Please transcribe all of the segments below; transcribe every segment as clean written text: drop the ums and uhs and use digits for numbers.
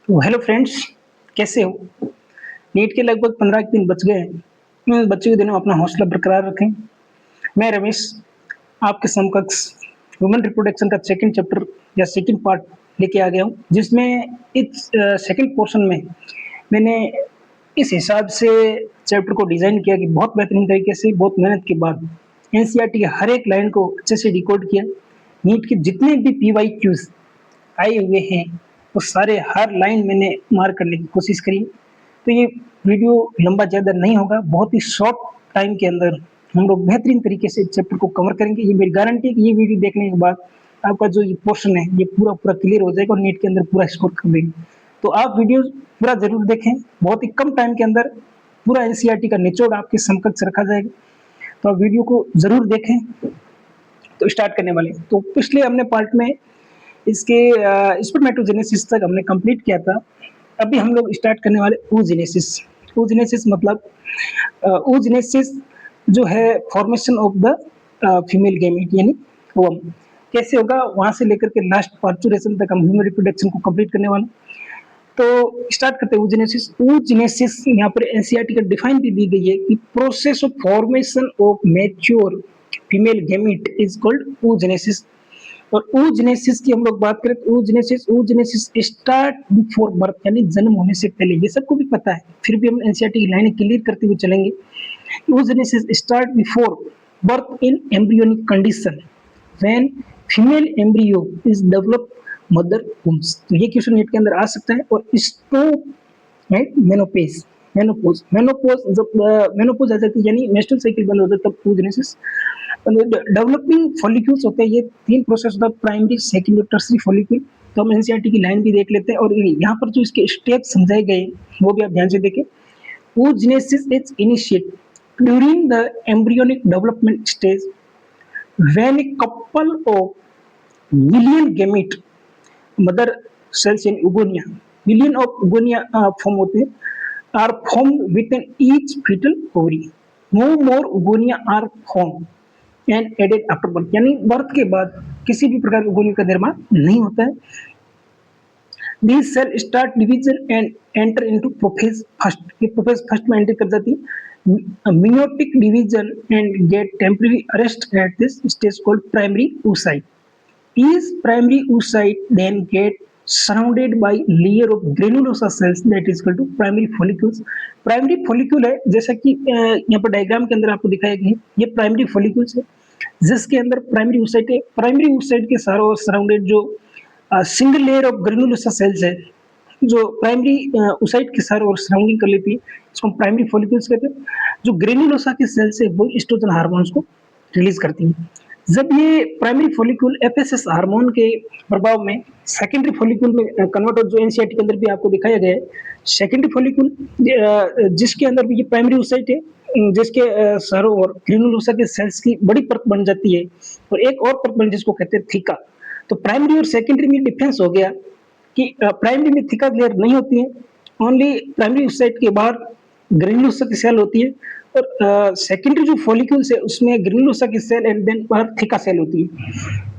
तो hello friends, कैसे हो? नीट के लगभग 15 दिन बच गए हैं। इन बचे हुए दिनों अपना हौसला बरकरार रखें। मैं रमेश आपके समकक्ष ह्यूमन रिप्रोडक्शन का सेकंड चैप्टर या सेकंड पार्ट लेके आ गया हूँ, जिसमें इस सेकंड पोर्शन में मैंने इस हिसाब से चैप्टर को डिज़ाइन किया कि बहुत बेहतरीन तरीके से बहुत मेहनत के बाद एनसीईआरटी के हर एक लाइन को अच्छे से डिकोड किया। नीट के जितने भी पीवाईक्यूज आए हुए हैं वो सारे हर लाइन मैंने मार्क करने की कोशिश करी। तो ये वीडियो लंबा ज़्यादा नहीं होगा, बहुत ही शॉर्ट टाइम के अंदर हम लोग बेहतरीन तरीके से चैप्टर को कवर करेंगे। ये मेरी गारंटी है कि ये वीडियो देखने के बाद आपका जो ये पोर्शन है ये पूरा पूरा क्लियर हो जाएगा और नीट के अंदर पूरा स्कोर कर देंगे। तो आप वीडियो पूरा जरूर देखें, बहुत ही कम टाइम के अंदर पूरा एनसीईआरटी का निचोड़ आपके समकक्ष रखा जाएगा। तो आप वीडियो को जरूर देखें। तो स्टार्ट करने वाले, तो पिछले हमने पार्ट में इसके स्पर्मेटोजेनेसिस तक हमने कंप्लीट किया था। अभी हम लोग स्टार्ट करने वाले oogenesis। oogenesis मतलब oogenesis जो है formation of the female gamete यानी ओवम कैसे होगा, वहां से लेकर के लास्ट पार्चुरेशन तक हम ह्यूमन रिप्रोडक्शन को कंप्लीट करने वाले। तो स्टार्ट करते हैं oogenesis। oogenesis यहाँ पर एनसीईआरटी का डिफाइन भी दी गई है कि process of formation of mature female gamete is called oogenesis। और oogenesis की हम लोग बात करें तो oogenesis स्टार्ट बिफोर बर्थ यानी जन्म होने से पहले। ये सबको भी पता है, फिर भी हम एनसीईआरटी की लाइन क्लियर करते हुए चलेंगे। oogenesis start before birth in embryonic condition when female embryo is develop mother wombs. तो ये क्वेश्चन नीट के अंदर आ सकता है। और स्टॉप राइट मेनोपेज मेनोपोज जब मेनोपोज आ जाती है यानी मेंस्ट्रुअल साइकिल बंद हो जाता है तब oogenesis। डेवलपिंग फॉलिक्यूल्स होते हैं, ये तीन प्रोसेस होता है, प्राइमरी सेकेंडरी टर्सरी फॉलिक्यूल। तो हम एनसीईआरटी की लाइन भी देख लेते हैं और यहाँ पर जो इसके स्टेप समझाए गए वो भी आप ध्यान से देखें। oogenesis is initiate during the embryonic development stage when a couple of million gamete mother cells in oogonia million of oogonia form होते हैं are formed within each fetal ovary. No more oogonia are formed and added after birth यानी birth के बाद किसी भी प्रकार के oogonia का निर्माण नहीं होता है। These cell start division and enter into prophase first। ये prophase first में एंटर कर जाती है meiotic division and get temporary arrest at this stage called primary oocyte। These primary oocyte then get surrounded by layer of granulosa cells that is called to primary follicles। primary follicle है जैसा कि यहाँ पर diagram के अंदर आपको दिखाया गया है, ये primary follicles है जिसके अंदर प्राइमरी oocyte है। प्राइमरी oocyte के चारों ओर सराउंडेड जो single layer of granulosa sales है जो प्राइमरी oocyte के चारों ओर सराउंडिंग कर लेती है, इसको हम प्राइमरी फॉलिक्यूल्स कहते हैं। जो ग्रेनुलोसा की सेल्स है वो एस्ट्रोजन हार्मोन्स को रिलीज करती है। जब ये प्राइमरी फॉलिक्यूल एफएसएस हार्मोन के प्रभाव में सेकेंडरी फॉलिक्यूल में कन्वर्ट हो, जो एनसीईआरटी के अंदर भी आपको दिखाया गया है, सेकेंडरी फॉलिक्यूल जिसके अंदर भी ये प्राइमरी oocyte है जिसके चारों ओर ग्रेनुलोसा के सेल्स की बड़ी परत बन जाती है और एक और परत बन जिसको कहते हैं थीका। तो प्राइमरी और सेकेंडरी में डिफरेंस हो गया कि प्राइमरी में थीका लेयर नहीं होती है, ओनली प्राइमरी oocyte के बाहर ग्रेनुलोसा की सेल होती है और सेकेंडरी जो फॉलिक्यूल्स है उसमें ग्रेनुलोसा की सेल एंड देन बाहर थीका सेल होती है।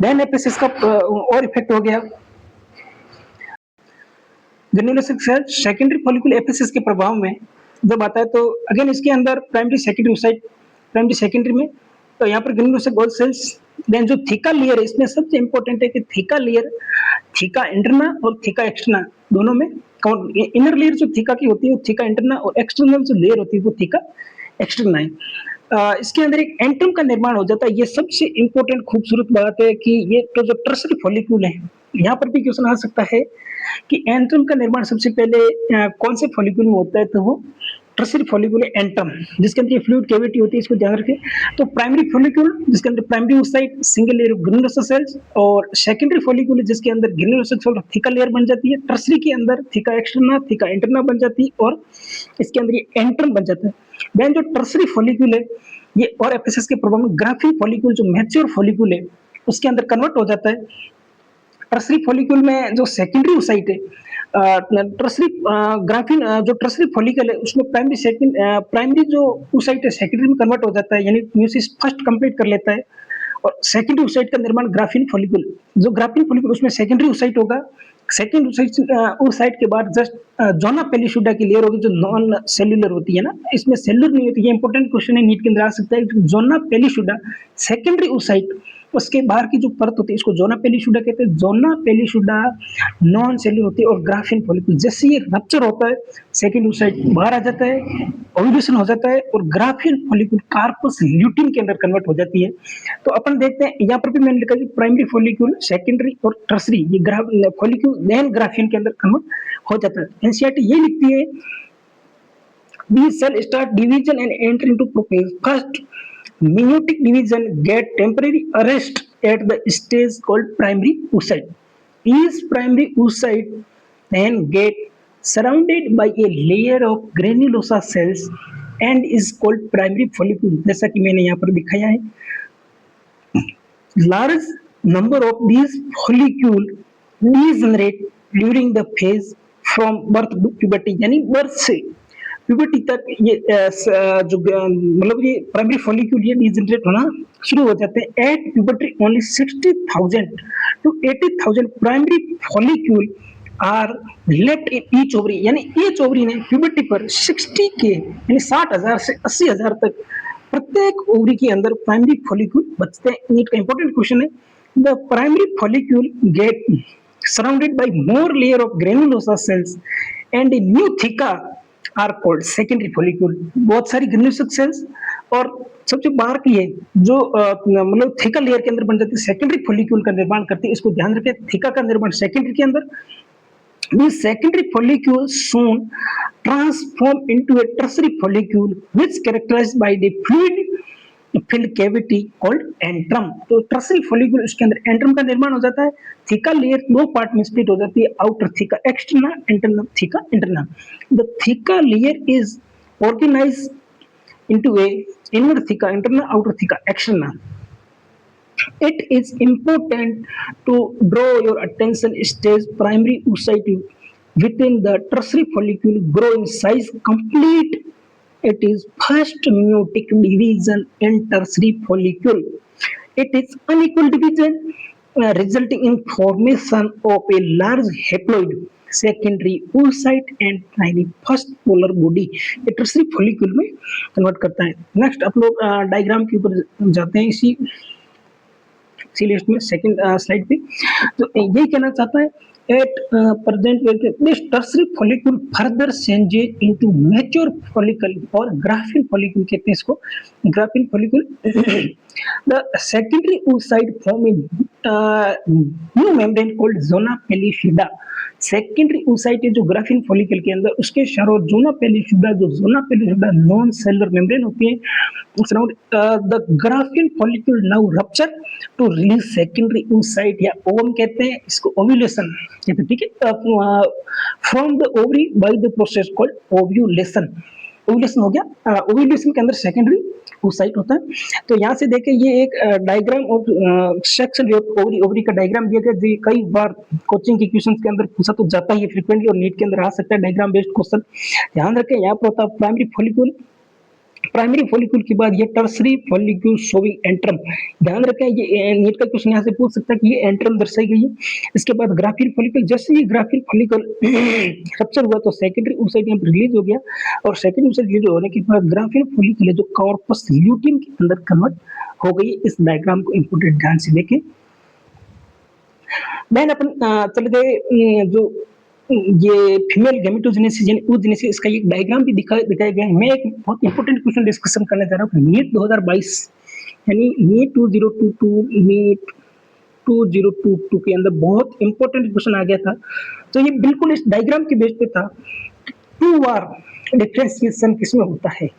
देन एपिसिस का और इफेक्ट हो गया। Granulosa cell secondary follicle apices के प्रभाव में जब आता है तो अगेन इसके अंदर primary secondary oocyte primary secondary में तो यहाँ पर ग्रेनुलोसा गोल्ड सेल्स। देन जो थीका लेयर है इसमें सबसे इंपॉर्टेंट है कि थीका लेयर थीका इंटरना और थीका एक्सटर्ना दोनों में इनर लेयर जो थीका की होती है वो थीका इंटरना और एक्सटर्नल जो लेयर होती है वो थीका एक्सटर्ना है। इसके अंदर एक एंट्रम का निर्माण हो जाता है। ये सबसे इंपॉर्टेंट खूबसूरत बात है कि ये तो जो टर्सरी फॉलिक्यूल है यहाँ पर भी क्वेश्चन आ सकता है कि एंट्रम का निर्माण सबसे पहले कौन से फॉलिक्यूल में होता है, तो वो टर्सरी फॉलिक्यूल है एंट्रम जिसके अंदर फ्लूइड कैविटी होती है, इसको ध्यान रखें। तो प्राइमरी फॉलिक्यूल जिसके अंदर primary oocyte single layer of granulosa sales और सेकेंडरी फॉलिक्यूल जिसके अंदर ग्रेनुलोसा सेल थीका लेयर बन जाती है, टर्सरी के अंदर थीका एक्सटर्ना थीका इंटरना बन जाती है और इसके अंदर ये एंट्रम बन जाता है। देन जो टर्सरी फॉलिक्यूल है ये और एपिसिस के प्रभाव में ग्राफिक फॉलिक्यूल जो मैच्योर फॉलिक्यूल है उसके अंदर कन्वर्ट हो जाता है। टर्सरी फॉलिक्यूल में जो सेकेंडरी oocyte है टर्सरी ग्राफिन जो टर्सरी फॉलिकल है उसमें प्राइमरी जो oocyte है सेकेंडरी में कन्वर्ट हो जाता है यानी म्यूसिस फर्स्ट कंप्लीट कर लेता है और सेकेंडरी oocyte का निर्माण ग्राफिन फॉलिकल, जो ग्राफिन फॉलिकल उसमें सेकेंडरी oocyte होगा सेकंड oocyte के बाद जस्ट जोना पेलिशुडा की लेयर होगी जो नॉन सेल्यूलर होती है ना, इसमें सेल्यूलर नहीं होती। ये इंपॉर्टेंट क्वेश्चन है, नीट के अंदर आ सकता है। जोना पेलिशुडा सेकेंडरी oocyte, उसके बाहर की जो परत होती है इसको जोना पेलिशुडा कहते हैं। जोना पेलिशुडा नॉन सेल्यूलर होती है और ग्राफियन फॉलिकल जैसे ये रप्चर होता है सेकेंड oocyte बाहर आ जाता है, ओव्यूलेशन हो जाता है और ग्राफियन फॉलिकल कार्पस ल्यूटिन के अंदर कन्वर्ट हो जाती है। तो अपन देखते हैं यहाँ पर भी मैंने लिखा कि प्राइमरी फॉलिक्यूल, सेकेंडरी और टर्सरी, ये फॉलिक्यूल देन ग्राफियन के अंदर कन्वर्ट हो जाता है। एनसीईआरटी ये लिखती है these cell start division and enter into prophase. First, meiotic division get temporary arrest at the stage called primary oocyte. These primary oocyte then get surrounded by a layer of granulosa cells and is called primary follicle. जैसा कि मैंने यहाँ पर दिखाया है, large number of these follicule degenerate during the phase from birth to puberty, यानी birth से puberty तक ये जो मतलब ये प्राइमरी फॉलिक्यूल ये डिजेनरेट होना शुरू हो जाते हैं। At puberty only 60,000 to 80,000 primary follicle are left in each ovary, यानी ईच ओवरी ने प्यूबर्टी पर 60 के यानी 60,000 से 80,000 तक प्रत्येक ओवरी के अंदर प्राइमरी फॉलिक्यूल बचते हैं। नीट का इंपॉर्टेंट क्वेश्चन है, the primary follicle get surrounded by more layer of granulosa cells and a new theca are called secondary follicle. बहुत सारी ग्रेनुलोसा सेल्स और सबसे बाहर की है जो मतलब थिका लेयर के अंदर बन जाती है, सेकेंडरी फॉलिक्यूल का निर्माण करती है। इसको ध्यान रखें, थिका का निर्माण सेकेंडरी के अंदर। This secondary follicle soon transform into a tertiary follicle which characterized by the fluid filled cavity called antrum। तो टर्सरी फॉलिक्यूल इसके अंदर एंट्रम का निर्माण हो जाता है। थिका लेयर दो पार्ट में स्प्लिट हो जाती है, outer theca externa, internal theca interna. The theca layer is organised into a inner theca interna, outer theca externa. It is important to draw your attention stage primary oocyte within the tertiary follicle grow in size complete. It is first meiotic division in tertiary follicle. It is unequal division resulting in formation of a large haploid secondary oocyte and tiny first polar body. ये tertiary follicle में convert करता है। Next आप लोग diagram के ऊपर जाते हैं इसी लिस्ट में सेकंड स्लाइड पे। तो यही कहना चाहता है, at present this tertiary follicle further changes into mature follicle और ग्राफिन फॉलिक्यूल कहते हैं इसको, Graafian follicle. The secondary oocyte form in new membrane called zona pellucida. Secondary oocyte है जो ग्राफिन फॉलिकल के अंदर, उसके चारों जोना पेलिशुडा, जो जोना पेलिशुडा नॉन सेलुलर मेम्ब्रेन होती है, surround the graphene follicle now rupture to release secondary oocyte या ओवम कहते हैं इसको, ओव्यूलेशन कहते हैं, ठीक है। From the ovary by the process called ovulation. Ovulation हो गया, ओव्यूलेशन के अंदर सेकेंडरी oocyte होता है। तो यहाँ से देखें ये एक diagram of section ovary, ovary का डायग्राम दिया गया जो कई बार कोचिंग के क्वेश्चन के अंदर पूछा तो जाता ही है फ्रीक्वेंटली, और नीट के अंदर आ सकता है डायग्राम बेस्ड क्वेश्चन। ध्यान रखें यहाँ पर होता है प्राइमरी फॉलिक्यूल, प्राइमरी फॉलिक्यूल के बाद ये टर्सरी फॉलिक्यूल शोविंग एंट्रम। ध्यान रखें ये नीट का क्वेश्चन यहाँ से पूछ सकता है कि ये एंट्रम दर्शाई गई है। इसके बाद ग्राफिन फॉलिकल, जैसे ही ग्राफिन फॉलिकल रप्चर हुआ तो सेकेंडरी oocyte यहाँ पर रिलीज हो गया, और सेकेंडरी oocyte रिलीज होने के बाद ग्राफिन फॉलिकल है जो कॉर्पस ल्यूटियम के अंदर कन्वर्ट हो गई। इस डायग्राम को इंपोर्टेंट ध्यान से देखें। देन अपन चले गए जो ये फीमेल गैमेटोजेनेसिस यानी oogenesis, इसका एक डायग्राम भी दिखाया गया है। मैं एक बहुत इंपॉर्टेंट क्वेश्चन डिस्कशन करने जा रहा हूँ। नीट 2022 यानी नीट 2022, नीट 2022 के अंदर बहुत इंपॉर्टेंट क्वेश्चन आ गया था। तो ये बिल्कुल इस डायग्राम के बेस पे था। टू बार डिफरेंशिएशन किसमें होता है,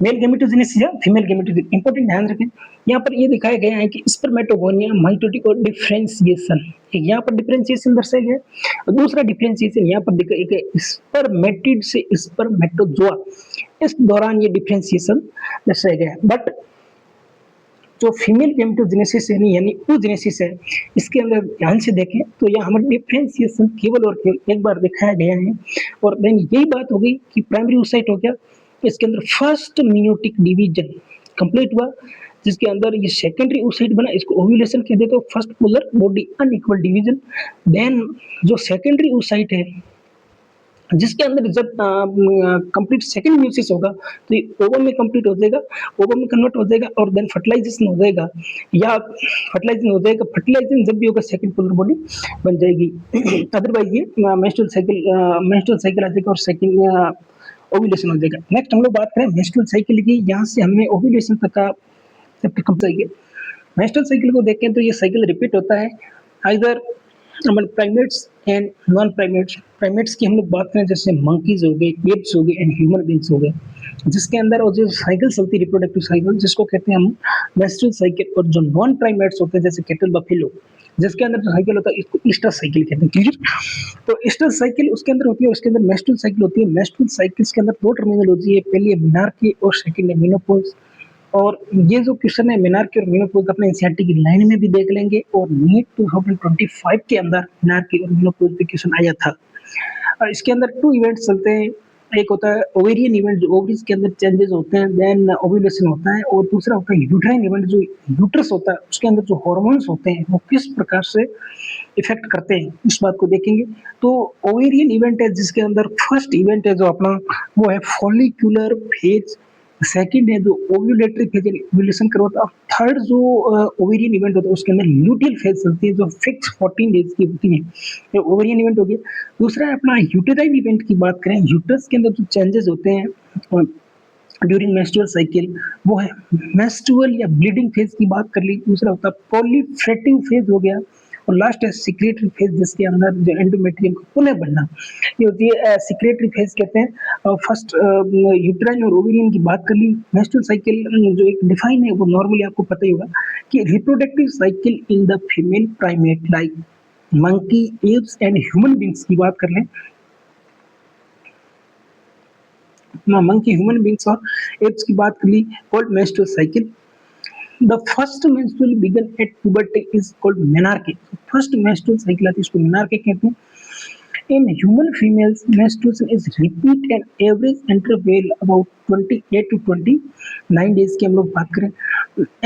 मेल गैमेटोजेनेसिस या फीमेल गैमेटोजेनेसिस। इंपॉर्टेंट ध्यान रखें, यहाँ पर ये दिखाया गया है कि स्पर्मेटोगोनिया, माइटोटिक और डिफरेंशिएशन। यहाँ पर डिफरेंशिएशन दर्शाया गया, और दूसरा डिफरेंशिएशन यहाँ पर दिखाया गया स्पर्मेटिड से स्पर्मेटोजोआ। इस दौरान ये डिफरेंशिएशन दर्शाया गया। बट जो फीमेल गैमेटोजेनेसिस यानी oogenesis है, इसके अंदर ध्यान से देखें तो यहाँ हमारा डिफरेंशिएशन केवल और केवल एक बार दिखाया गया है। और देन यही बात हो गई कि प्राइमरी oocyte हो गया, इसके अंदर फर्स्ट meiotic डिवीजन कंप्लीट हुआ, जिसके अंदर ये सेकेंडरी oocyte बना, इसको ओव्यूलेशन कहते हैं। तो first polar body unequal division, then जो सेकेंडरी oocyte है जिसके अंदर जब कंप्लीट सेकंड म्यूसिस होगा तो ये ओवम में कंप्लीट हो जाएगा, ओवम में कन्वर्ट हो जाएगा और देन फर्टिलाइजेशन हो जाएगा, या फर्टिलाइजेशन हो जाएगा। फर्टिलाइजेशन जब भी होगा सेकंड पोलर बॉडी बन जाएगी। अदरवाइज ये मेंस्ट्रुअल साइकिल आ जाएगा और सेकंड ओव्यूलेशन हो जाएगा। नेक्स्ट हम लोग बात करें मेंस्ट्रुअल साइकिल की। यहाँ से हमने ओव्यूलेशन तक का चैप्टर कब जाएंगे। मेंस्ट्रुअल साइकिल को देखें तो ये साइकिल रिपीट होता है either primates and non primates. Primates की हम लोग बात करें जैसे मंकीज हो गए, एप्स हो गए एंड ह्यूमन बींग्स हो गए, जिसके अंदर और जो साइकिल चलती है रिप्रोडक्टिव साइकिल जिसको कहते हैं हम मेंस्ट्रुअल साइकिल। और जो नॉन प्राइमेट्स होते हैं जैसे कैटल बफेलो, जिसके अंदर जो साइकिल होता है इसको ईस्टर साइकिल कहते हैं। क्लियर। तो ईस्टर साइकिल उसके अंदर होती है, उसके अंदर मेंस्ट्रुअल साइकिल होती है। मेंस्ट्रुअल साइकिल्स के अंदर दो टर्मिनोलॉजी है, पहली है मेनार्की और सेकंड है मेनोपॉज। और ये जो क्वेश्चन है मेनार्की और मेनोपॉज अपने एनसीईआरटी की लाइन में भी देख लेंगे और नीट 2025 के अंदर मेनार्की और मेनोपॉज पे क्वेश्चन आया था। इसके अंदर टू इवेंट्स चलते हैं, एक होता है ओवेरियन इवेंट जो ओवरीज के अंदर चेंजेस होते हैं, देन ओव्यूलेशन होता है, और दूसरा होता है यूट्राइन इवेंट जो यूट्रस होता है उसके अंदर जो हार्मोन्स होते हैं वो किस प्रकार से इफेक्ट करते हैं इस बात को देखेंगे। तो ओवेरियन इवेंट है जिसके अंदर फर्स्ट इवेंट है जो अपना वो है फॉलिक्यूलर फेज, सेकंड है जो ओव्यूलेटरी फेज ओव्यूलेशन करवाता है, थर्ड जो ओवेरियन इवेंट होता है उसके अंदर ल्यूटियल फेज चलती है जो फिक्स 14 डेज की होती है। ये ओवेरियन इवेंट हो गया। दूसरा है अपना यूटेराइन इवेंट की बात करें, यूटरस के अंदर जो चेंजेस होते हैं ड्यूरिंग मेंस्ट्रुअल साइकिल वो है मेंस्ट्रुअल या ब्लीडिंग फेज की बात कर ली। दूसरा होता है प्रोलिफरेटिव फेज हो गया, और लास्ट है सिक्रेटरी फेज जिसके अंदर जो एंडोमेट्रियम को पुनः बनना ये होती है सिक्रेटरी फेज कहते हैं। फर्स्ट यूट्राइन और ओवेरियन की बात कर ली। मेंस्ट्रुअल साइकिल जो एक डिफाइन है वो नॉर्मली आपको पता ही होगा कि reproductive cycle in the female primate like monkey, apes and human beings की बात कर लें, मंकी, ह्यूमन बींग्स और एप्स की बात कर ली, called menstrual cycle. The first menstrual begin at puberty is called menarche. First menstrual cycle आती है इसको menarche कहते हैं। In human females, menstruation is repeat and average interval about 28 to 29 days की हम लोग बात करें,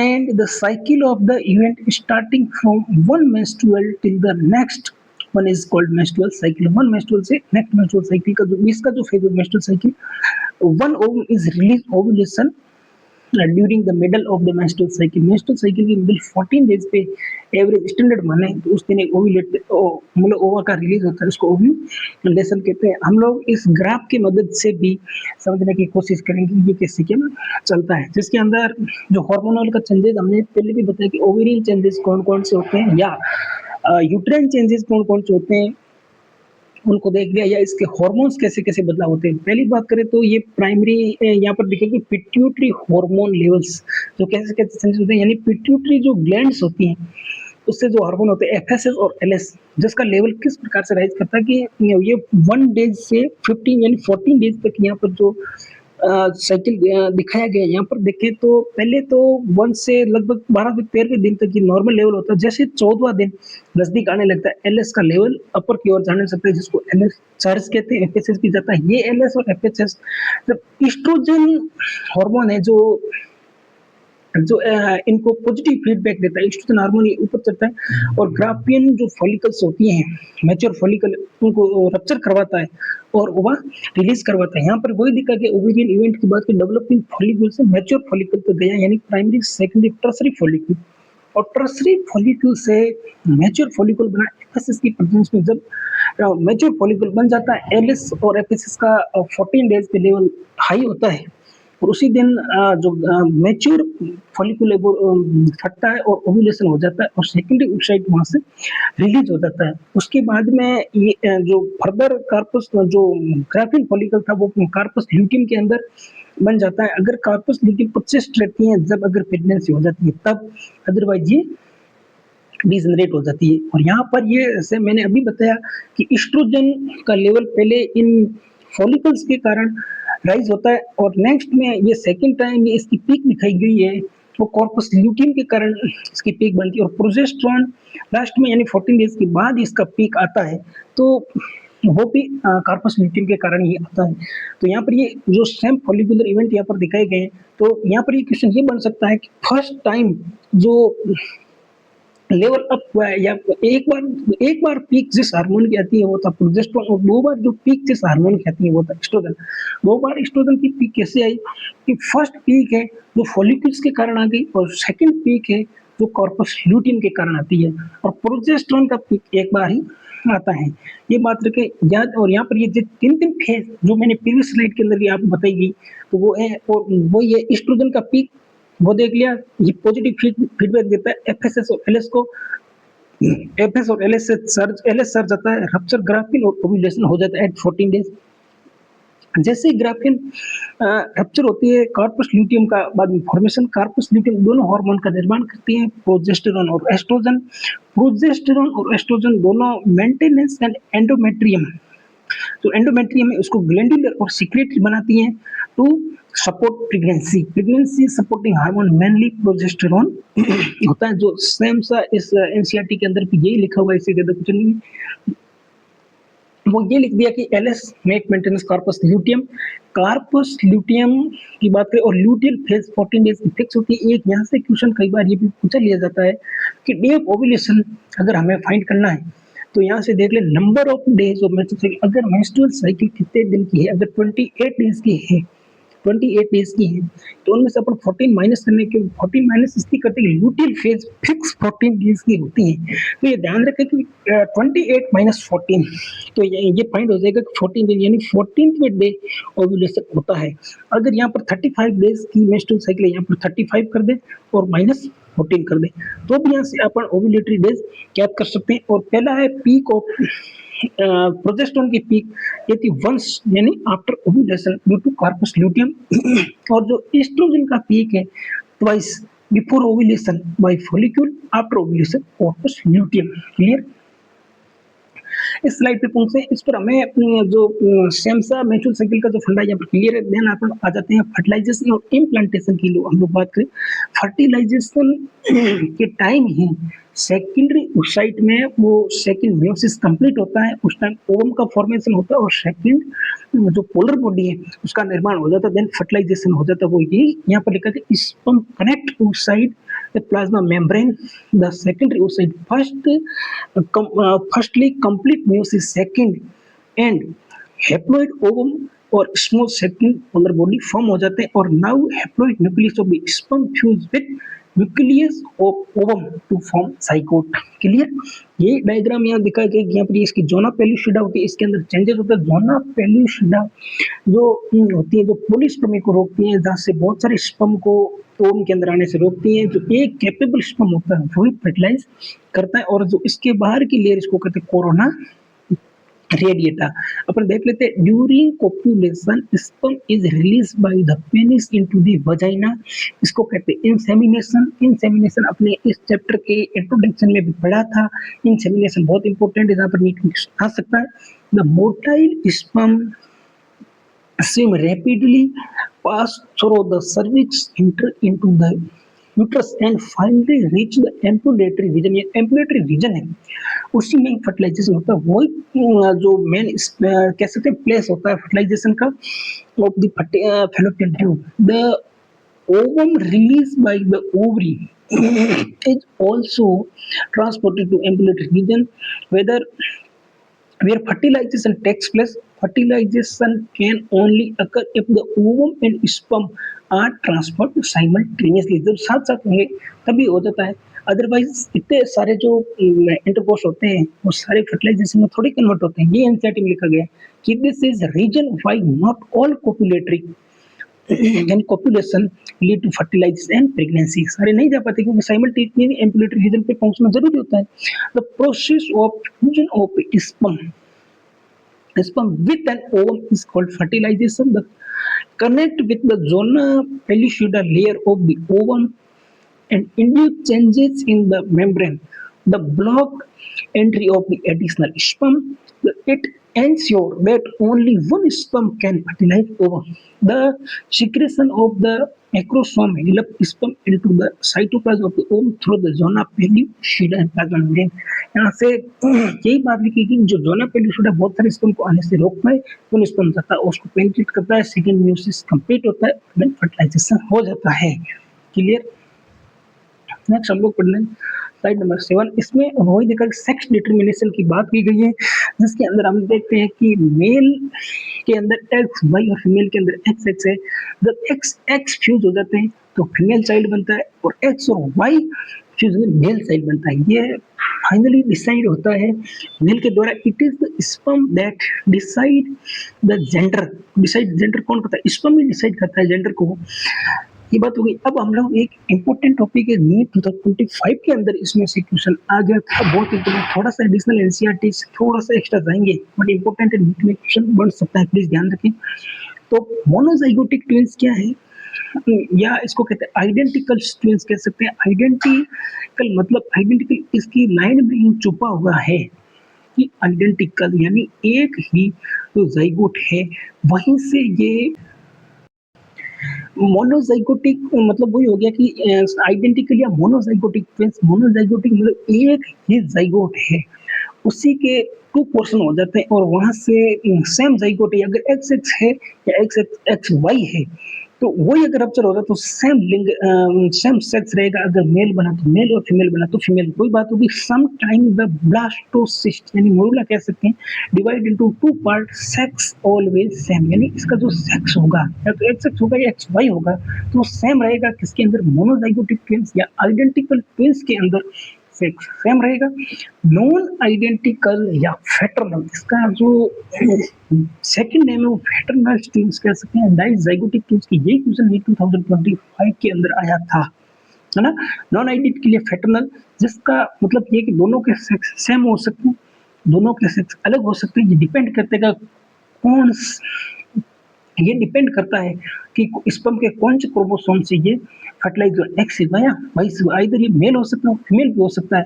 and the cycle of the event starting from one menstrual till the next one is called menstrual cycle. One menstrual से next menstrual cycle का जो इसका जो phase menstrual cycle, one ovum is released ovulation during the middle of the menstrual cycle. Menstrual cycle की middle 14 days पे average standard माने तो उस दिन एक ओव्यूलेट मतलब ओवा का रिलीज होता है, उसको ओव्यूलेशन कहते हैं। हम लोग इस ग्राफ की मदद से भी समझने की कोशिश करेंगे ये कैसे क्या चलता है, जिसके अंदर जो हार्मोनल का चेंजेस हमने पहले भी बताया कि ओवेरियन चेंजेस कौन कौन से होते हैं या यूट्राइन चेंजेस कौन कौन से होते हैं उनको देख लिया, या इसके हार्मोन्स कैसे कैसे बदलाव होते हैं। पहली बात करें तो ये प्राइमरी यहाँ पर दिखेगी पिट्यूटरी हार्मोन लेवल्स जो कैसे कैसे चेंजेस होते हैं, यानी पिट्यूटरी जो ग्लैंड्स होती हैं उससे जो हार्मोन होते हैं एफएसएस और एलएस जिसका लेवल किस प्रकार से राइज करता है कि ये 1 डेज से 15 यानी 14 डेज तक यहाँ पर जो साइकिल दिखाया गया। यहाँ पर देखें तो पहले तो 1 से लगभग 12 से 13 दिन तक ये नॉर्मल लेवल होता है। जैसे 14वां दिन नजदीक आने लगता है एलएस का लेवल अपर की ओर जाने लगता है जिसको एलएस चार्ज कहते हैं, एफएसएस भी जाता है। ये एलएस और एफएसएस जब ईस्ट्रोजन हार्मोन है जो इनको पॉजिटिव फीडबैक देता है, एस्ट्रोजन हार्मोन ये ऊपर चढ़ता है और ग्राफियन जो फॉलिकल्स होती हैं मैच्योर फॉलिकल उनको रप्चर करवाता है और वह रिलीज करवाता है। यहाँ पर वही दिखा कि ओवेरियन इवेंट की बात की डेवलपिंग फॉलिकल से मैच्योर फॉलिकल तक गया, यानी प्राइमरी सेकेंडरी टर्सरी फॉलिकल, और टर्सरी फॉलिकल से मैच्योर फॉलिकल बना एफएसएस की प्रेजेंस में। जब मैच्योर फॉलिकल बन जाता है एलएस और एफएसएस का 14 डेज पे लेवल हाई होता है और उसी दिन जो मैच्योर फॉलिकुल है वो फटता है और ओव्यूलेशन हो जाता है और सेकेंडरी oocyte वहाँ से रिलीज हो जाता है। उसके बाद में ये जो फर्दर कार्पस जो ग्राफिन फॉलिकल था वो कार्पस ल्यूटियम के अंदर बन जाता है। अगर कार्पस ल्यूटियम पर्सिस्ट रहती है जब अगर प्रेगनेंसी हो जाती है तब, अदरवाइज ये डिजनरेट हो जाती है। और यहाँ पर ये जैसे मैंने अभी बताया कि एस्ट्रोजन का लेवल पहले इन फॉलिकल्स के कारण राइज होता है और नेक्स्ट में ये सेकंड टाइम ये इसकी पीक दिखाई गई है वो कॉर्पस ल्यूटियम के कारण इसकी पीक बनती है और प्रोजेस्टेरॉन लास्ट में यानी 14 डेज के बाद इसका पीक आता है। तो वो भी कार्पस ल्यूटियम के कारण ही आता है। तो यहाँ पर ये जो सेम फॉलिकुलर इवेंट यहाँ पर दिखाए गए हैं, तो यहाँ पर ये क्वेश्चन ये बन सकता है कि फर्स्ट टाइम जो लेवल अप हुआ है, या एक बार पीक जिस हार्मोन की आती है वो था प्रोजेस्टेरोन, और दो बार जो पीक जिस हार्मोन की आती है वो था एस्ट्रोजन। दो बार एस्ट्रोजन की पीक कैसे आई कि फर्स्ट पीक है जो फॉलिकल्स के कारण आ गई, और सेकंड पीक है जो कॉर्पस ल्यूटियम के कारण आती है, और प्रोजेस्टेरोन का पीक एक बार ही आता है। ये बात रखे याद। और यहाँ पर ये जो तीन तीन फेज जो मैंने प्रीवियस स्लाइड के अंदर भी आपको बताई गई, तो वो है, और वो ये एस्ट्रोजन का पीक वो देख लिया, ये पॉजिटिव फीडबैक देता है एफएसएस और एलएस को। एफएस और एलएस से सर्ज, एलएस सर्ज आता है, रप्चर ग्राफिन और ओव्यूलेशन हो जाता है एट 14 डेज। जैसे ही ग्राफिन रप्चर होती है, कार्पस ल्यूटियम का बाद में फॉर्मेशन, कार्पस ल्यूटियम दोनों हार्मोन का निर्माण करती है, प्रोजेस्टेरोन और एस्ट्रोजन। प्रोजेस्टेरोन और एस्ट्रोजन दोनों मेंटेनेंस एंड एंडोमेट्रियम, तो एंडोमेट्रियम है उसको ग्लैंडुलर और सिक्रेटरी बनाती हैं to support pregnancy. Pregnancy supporting hormone mainly progesterone होता है, जो सेम सा इस एनसीईआरटी के अंदर भी यही लिखा हुआ है, इससे ज्यादा कुछ नहीं। वो ये लिख दिया कि LS make maintenance corpus luteum. Corpus luteum की बात करें और ल्यूटियल फेज 14 डेज की फिक्स होती है। एक यहाँ से क्वेश्चन कई बार ये भी पूछा लिया जाता है कि डे ऑफ ओव्यूलेशन अगर हमें फाइंड करना है, तो यहाँ से देख ले number of days of menstrual cycle. अगर मेंस्ट्रुअल साइकिल कितने दिन की है, अगर 28 डेज की है, 28 डेज की है, तो उनमें से अपन 14 माइनस करने के 14 माइनस इसकी करते हैं, ल्यूटियल फेज फिक्स 14 डेज की होती है। तो ये ध्यान रखें कि 28 माइनस 14, तो ये फाइंड हो जाएगा कि 14 दिन, यानी 14वें डे ओव्यूलेशन होता है। अगर यहाँ पर 35 डेज की मेंस्ट्रुअल साइकिल है, यहाँ पर 35 कर दे और माइनस 14 कर दे, तो भी यहाँ से अपन ओव्यूलेटरी डेज ज्ञात कर सकते हैं। और पहला है पीक ऑफ प्रोजेस्टेरोन की पीक, ये थी वंस यानी after ovulation due to corpus luteum. और जो एस्ट्रोजन का पीक है twice before ovulation by follicle, after ovulation corpus luteum. Clear? इस स्लाइड पे पहुंचते हैं, इस पर हमें अपनी जो सेमसा मेंस्ट्रुअल साइकिल का जो फंडा यहाँ पर क्लियर है। देन अपन आ जाते हैं फर्टिलाइजेशन और इम्प्लांटेशन की हम लोग बात करें। फर्टिलाइजेशन के टाइम ही सेकेंडरी ओसाइट में वो सेकंड मेयोसिस कंप्लीट होता है, उस टाइम ओवम का फॉर्मेशन होता है और सेकंड जो पोलर बॉडी है उसका निर्माण हो जाता है, देन फर्टिलाइजेशन हो जाता है। वो ये यहाँ पर लिखा है sperm connect oocyte the plasma membrane, the secondary oocyte firstly complete meiosis, second and haploid ovum और small second polar body form हो जाते हैं, और now haploid nucleus of the sperm fuse with nucleus of ovum to form zygote. Clear? ये diagram यहाँ दिखाया गया, यहाँ पर इसकी जोना पेल्यूसिडा होती है, इसके अंदर चेंजेस होता है। जोना पेल्यूसिडा जो होती है, जो पोलिस्पर्मी को रोकती है, जहाँ से बहुत सारे स्पर्म को ओवम के अंदर आने से रोकती है। जो एक कैपेबल स्पर्म होता है वही फर्टिलाइज करता है, और जो इसके बाहर की लेयर इसको कहते हैं कोरोना रेडिएटा। अपन देख लेते हैं, during copulation sperm is release by the penis into the vagina, इसको कहते हैं इंसेमिनेशन। इंसेमिनेशन अपने इस चैप्टर के इंट्रोडक्शन में भी पढ़ा था। इंसेमिनेशन बहुत इंपॉर्टेंट है, यहाँ पर नीट आ सकता है। The motile sperm swim rapidly pass through the cervix, enter into the uterus and finally reach the ambulatory region। ये ambulatory region है, उसी में फर्टिलाइजेशन होता है। वही जो मेन कह सकते हैं प्लेस होता है फर्टिलाइजेशन का of the fallopian tube। The ovum released by the ovary is also transported to ambulatory region, whether where fertilization takes place. Fertilization can only occur if the ovum and sperm are transferred simultaneously। जब साथ साथ होंगे तभी हो जाता है, otherwise इतने सारे जो इंटरकोर्स होते हैं वो सारे फर्टिलाइजेशन में थोड़ी कन्वर्ट होते हैं। ये एनसीईआरटी में लिखा गया है कि this is reason why not all copulatory यानी copulation lead to fertilisation and pregnancy. सारे नहीं जा पाते क्योंकि साइमल्टेनियसली एम्पुलेटरी रीजन पे पहुंचना जरूरी होता है। The process of fusion of sperm with an ovum is called fertilization. The connect with the zona pellucida layer of the ovum and induce changes in the membrane. The block entry of the additional sperm. It ensure that only one sperm can fertilize ovum. The secretion of the acrosome develop sperm into the cytoplasm of the ovum through the zona pellucida and plasma membrane। यहाँ से यही बात लिखी कि जो zona pellucida बहुत सारे sperm को आने से रोकता है, तो स्पर्म जाता है उसको पेनिट्रेट करता है, सेकंड म्यूसिस कंप्लीट होता है, देन फर्टिलाइजेशन हो जाता है। क्लियर। नेक्स्ट हम लोग पढ़ लें स्लाइड नंबर 7। इसमें वही देखा सेक्स डिटरमिनेशन की बात की गई है, जिसके अंदर हम देखते हैं कि मेल के अंदर एक्स वाई और फीमेल के अंदर एक्स एक्स है। जब एक्स एक्स फ्यूज हो जाते हैं तो फीमेल चाइल्ड बनता है, और एक्स और वाई फ्यूज में मेल चाइल्ड बनता है। ये फाइनली डिसाइड होता है मेल के द्वारा। It is the sperm that decide the gender. Decide gender कौन करता है? स्पर्म ही डिसाइड करता है जेंडर को। ये बात हो गई। अब हम लोग एक इम्पोर्टेंट टॉपिक है नीट 2025 के अंदर इसमें से क्वेश्चन आ गया था, बहुत इंपॉर्टेंट। थोड़ा सा एडिशनल एनसीईआरटी से थोड़ा सा एक्स्ट्रा जाएंगे, बट इम्पोर्टेंट है, नीट में क्वेश्चन बन सकता है, प्लीज ध्यान रखें। तो मोनोजाइगोटिक ट्विंस क्या है, या इसको कहते हैं आइडेंटिकल ट्विंस कह सकते हैं। आइडेंटिकल मतलब आइडेंटिकल इसकी लाइन में ही छुपा हुआ है कि आइडेंटिकल यानी एक ही जो जाइगोट है वहीं से ये मोनोजाइगोटिक मतलब वही हो गया कि आइडेंटिकल या मोनोजाइगोटिक ट्विंस। मोनोजाइगोटिक मतलब एक ही जाइगोट है, उसी के टू पोर्शन हो जाते हैं, और वहां से सेम जाइगोट है। अगर एक्स एक्स है या एक्स एक्स एक्स वाई है तो वही अगर रप्चर होगा तो सेम लिंग सेम सेक्स रहेगा। अगर मेल बना तो मेल और फीमेल बना तो फीमेल। कोई बात होगी। सम टाइम द ब्लास्टोसिस्ट यानी मोरुला कह सकते हैं divide into two part, sex always same. यानी इसका जो सेक्स होगा या तो एक्स एक्स होगा या एक्स वाई होगा तो वो सेम रहेगा। किसके अंदर? मोनोजाइगोटिक ट्विंस या आइडेंटिकल ट्विंस के अंदर सेक्स सेम रहेगा। नॉन आइडेंटिकल या फेटर्नल, इसका जो सेकंड नेम है वो फेटर्नल ट्विंस कह सकते हैं। डाइजाइगोटिक ट्विंस की यही क्वेश्चन नीट 2025 के अंदर आया था, है ना। नॉन आइडेंटिकल या फेटर्नल, जिसका मतलब ये कि दोनों के सेक्स सेम हो सकते हैं, दोनों के सेक्स अलग हो सकते हैं। ये डिपेंड करता है कौन, ये डिपेंड करता है कि स्पर्म के कौन से क्रोमोसोम से ये फर्टिलाइज हो, एक्स से या वाई से। इधर ये मेल हो सकता है, फीमेल भी हो सकता है।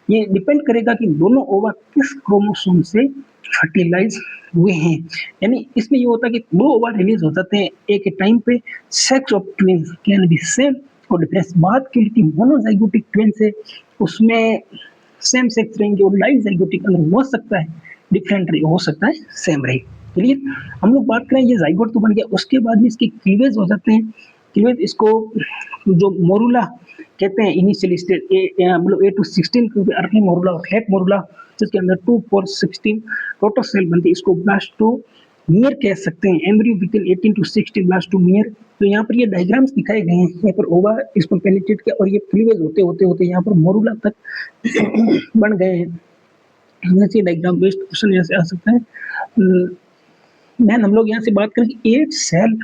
ये डिपेंड करेगा कि दोनों ओवा किस क्रोमोसोम से फर्टिलाइज हुए हैं। यानी इसमें ये होता है कि दो ओवा रिलीज हो जाते हैं एक टाइम पे। Sex of twins can be same और डिफरेंस। बात की थी मोनोजाइगोटिक ट्विंस है, उसमें सेम सेक्स रहेंगे, और डाइजाइगोटिक अंदर हो सकता है डिफरेंट रहे, हो सकता है सेम रहे। चलिए हम लोग बात करें, ये जाइगोट तो बन गया, उसके बाद में इसके क्लीवेज हो जाते हैं। क्लीवेज इसको जो मोरुला कहते हैं, इनिशियल स्टेज मतलब 8 to 16 अर्ली मोरुला और लेट मोरुला, जिसके अंदर 2 4 16 टोटल सेल बनती है, इसको ब्लास्टोमियर कह सकते हैं। Embryo with in 18 to 16 blastomere. तो यहाँ पर ये डायग्राम्स दिखाए गए हैं, यहाँ पर ओवा इसको पेनिट्रेट किया और ये क्लीवेज होते होते होते यहाँ पर मोरुला तक बन गए हैं। ऐसे डायग्राम बेस्ड क्वेश्चन यहाँ से आ सकता है। मैन हम लोग यहाँ से बात करें कि 8 सेल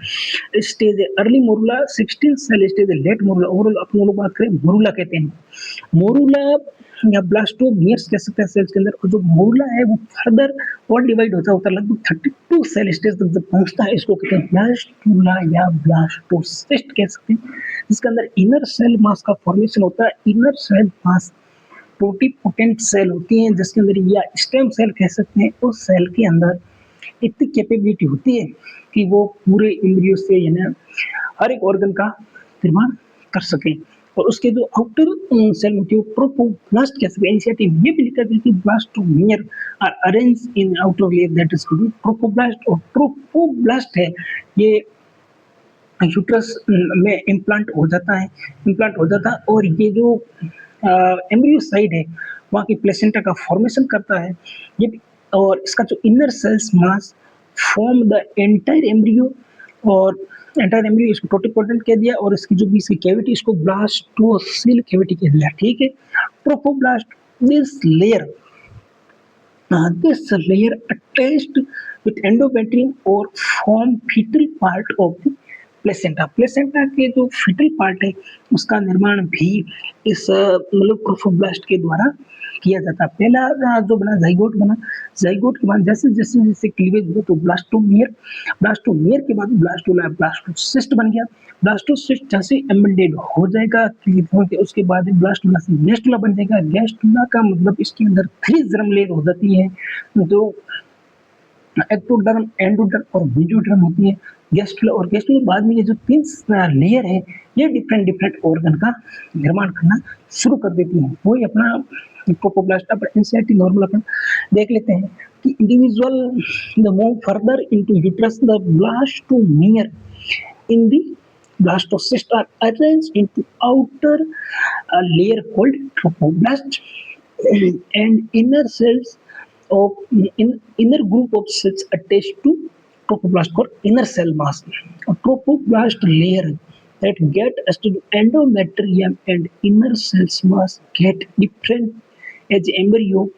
स्टेज है अर्ली मोरुला, 16 सेल स्टेज है लेट मोरुला। ओवरऑल अपन लोग बात करें मोरुला कहते हैं, मोरुला या ब्लास्टोमियर्स कह सकते हैं सेल्स के अंदर। और जो मोरुला है वो फर्दर और डिवाइड होता है लगभग 32 सेल स्टेज तक जब पहुंचता है, इसको कहते हैं ब्लास्टूला या ब्लास्टोसिस्ट कह सकते हैं, जिसके अंदर इनर सेल मास का फॉर्मेशन होता है। Inner cell mass totipotent cell होती हैं, जिसके अंदर या स्टेम सेल कह सकते हैं। उस सेल के अंदर इतनी कैपेबिलिटी होती है कि वो पूरे एम्ब्रियो से यानी हर एक ऑर्गन का निर्माण कर सके। और उसके जो आउटर सेल होती है ट्रोपोब्लास्ट कह सकते हैं। एनसीईआरटी में ये भी लिखा गया कि blastomere are arrange in outer layer that is called trophoblast. और ट्रोपोब्लास्ट है ये यूट्रस में इम्प्लांट हो जाता है, और ये जो एम्ब्रियो साइड है वहाँ की प्लेसेंटा का फॉर्मेशन करता है ये। और इसका जो inner cells mass form the entire embryo, और एंटायर एम्ब्रियो इसको टोटिपोटेंट कह दिया, और इसकी जो बीच की कैविटी इसको ब्लास्टोसिल कैविटी कह दिया। ठीक है। Trophoblast this layer attached with endometrium और form fetal part of the placenta. Placenta के जो फीटल पार्ट है उसका निर्माण भी इस मतलब ट्रोफोब्लास्ट के द्वारा किया जाता है। पहला जो बना जाइगोट बना, जाइगोट के बाद जैसे जैसे जैसे क्लीवेज हुआ तो ब्लास्टोमियर के बाद ब्लास्टोला ब्लास्टोसिस्ट बन गया। ब्लास्टोसिस्ट जैसे एम्बेडेड हो जाएगा क्लीवेज, उसके बाद ब्लास्टोला से गैस्टुला बन जाएगा। गैस्टुला का मतलब इसके अंदर 3 जर्म लेयर हो जाती है, जो एक्टोडर्म, एंडोडर्म और मेसोडर्म होती है। गैस्ट्रुला और गैस्ट्रुला बाद में ये जो 3 लेयर है, ये डिफरेंट डिफरेंट ऑर्गन का निर्माण करना शुरू कर देती हैं। वही अपना ट्रोपोब्लास्ट पर एनसीईआरटी नॉर्मल अपन देख लेते हैं कि individual the move further into uterus the blastomere in the blastocyst are arranged into outer layer called trophoblast and inner cells of inner group of cells attached to trophoblast called inner cell mass. A trophoblast layer that get attached to endometrium and inner cells mass get different as embryo.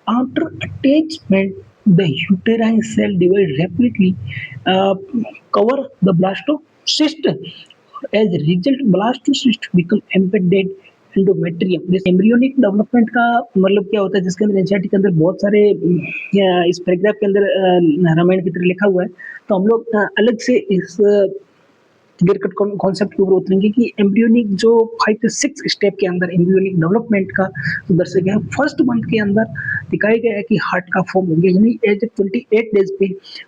After attachment, the uterine cell divide rapidly, uh, cover the blastocyst. As a result, blastocyst become embedded endometrium. This embryonic development का मतलब क्या होता है, जिसके अंदर NCERT के अंदर बहुत सारे इस पैराग्राफ के अंदर रामायण की तरह लिखा हुआ है, तो हम लोग अलग से इस क्लियर कट कॉन्सेप्ट के ऊपर उतरेंगे कि एम्ब्रियोनिक जो 5 से 6 स्टेप के अंदर एम्ब्रियोनिक डेवलपमेंट का तो दर्शाया गया है। फर्स्ट मंथ के अंदर दिखाया गया है कि हार्ट का फॉर्म हो गया, यानी एज 28 डेज पे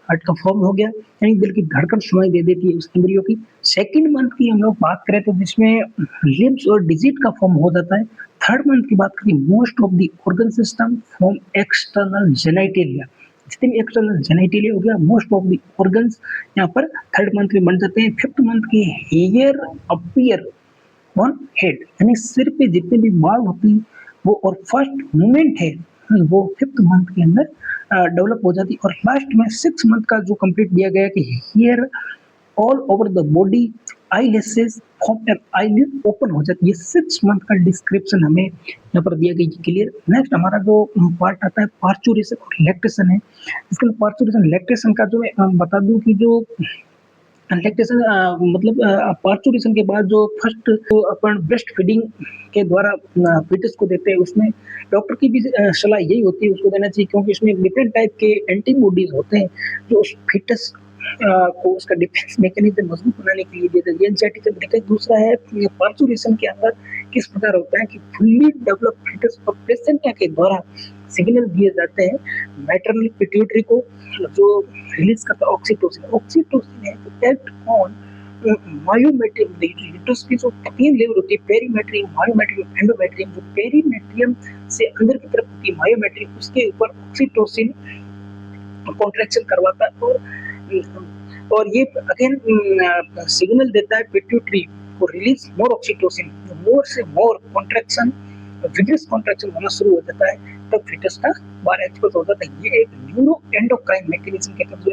हार्ट का फॉर्म हो गया, यानी दिल की धड़कन सुनाई दे देती है उस एम्ब्रियो की। सेकंड मंथ की हम लोग बात करें तो जिसमें लिम्स और डिजिट का फॉर्म हो जाता है। थर्ड मंथ की बात करें, most of the organ system form external genitalia. जितने भी एक्सटर्नल जेनिटलिया हो गया, मोस्ट ऑफ द ऑर्गन्स यहाँ पर थर्ड मंथ में बन जाते हैं। फिफ्थ मंथ की हेयर अपीयर ऑन हेड, यानी सिर पे जितने भी बाल होते हैं वो, और फर्स्ट मूवमेंट है वो फिफ्थ मंथ के अंदर डेवलप हो जाती है। और लास्ट में 6 मंथ का जो कंप्लीट दिया गया कि hair all over the body, eyelashes form and eyelid open हो जाती है। 6 मंथ का डिस्क्रिप्शन हमें यहाँ पर दिया गया क्लियर। नेक्स्ट हमारा जो पार्ट आता है पार्चुरेशन और लैक्टेशन है। इसके अंदर पार्चुरेशन लैक्टेशन का जो मैं बता दूं कि जो लैक्टेशन मतलब पार्चुरेशन के बाद जो फर्स्ट जो अपन ब्रेस्ट फीडिंग के द्वारा फीटस को देते हैं, उसमें डॉक्टर की भी सलाह यही होती है उसको देना चाहिए, क्योंकि इसमें डिफरेंट टाइप के एंटीबॉडीज होते हैं जो उस फीटस को उसका डिफेंस मैकेनिज्म मजबूत बनाने के लिए देते हैं। ये एंजाइटी का तरीका। दूसरा है पार्चुरेशन के अंदर किस प्रकार होता है कि फुल्ली डेवलप फीटस और प्लेसेंटा के द्वारा सिग्नल दिए जाते हैं मैटरनल पिट्यूटरी को, जो रिलीज करता है ऑक्सीटोसिन। ऑक्सीटोसिन है तो एक्ट ऑन मायोमेट्रियम, यूट्रस की जो 3 लेयर होती है, पेरीमेट्रियम, मायोमेट्रियम, एंडोमेट्रियम। जो पेरीमेट्रियम से अंदर की तरफ होती है मायोमेट्रियम, उसके ऊपर ऑक्सीटोसिन कॉन्ट्रैक्शन करवाता है और ये अगेन सिग्नल देता है पिट्यूटरी को रिलीज मोर ऑक्सीटोसिन। मोर से मोर कॉन्ट्रैक्शन, विग्रस कॉन्ट्रैक्शन होना शुरू हो जाता है, तब फीटस का बार एक्सपोज हो जाता है। ये एक न्यूरो एंडोक्राइन मैकेनिज्म के तहत जो